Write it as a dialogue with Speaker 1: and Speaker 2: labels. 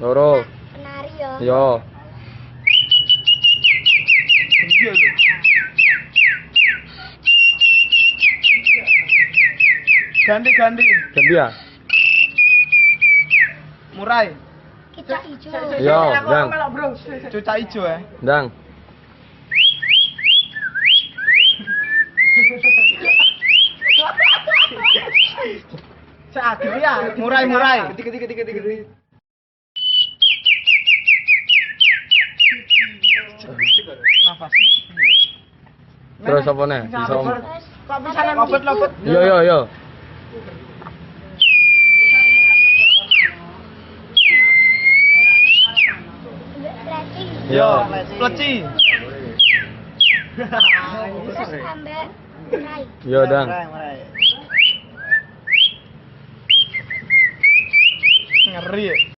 Speaker 1: loro,
Speaker 2: Penari ya.
Speaker 1: yo,
Speaker 3: Iya lho. Ganti.
Speaker 1: ganti ya,
Speaker 3: Murai.
Speaker 2: Kicak ijo.
Speaker 1: yo, dang,
Speaker 3: Cucak ijo ya.
Speaker 1: dang,
Speaker 3: Murai. Nafas.
Speaker 1: terus apa nih, bisa om,
Speaker 2: Terus
Speaker 3: Lopet.
Speaker 1: yo,
Speaker 2: Pleci.
Speaker 1: yo,
Speaker 3: Pleci.
Speaker 2: Terus ambek rai.
Speaker 1: yo, dang,
Speaker 3: Ngeri ya.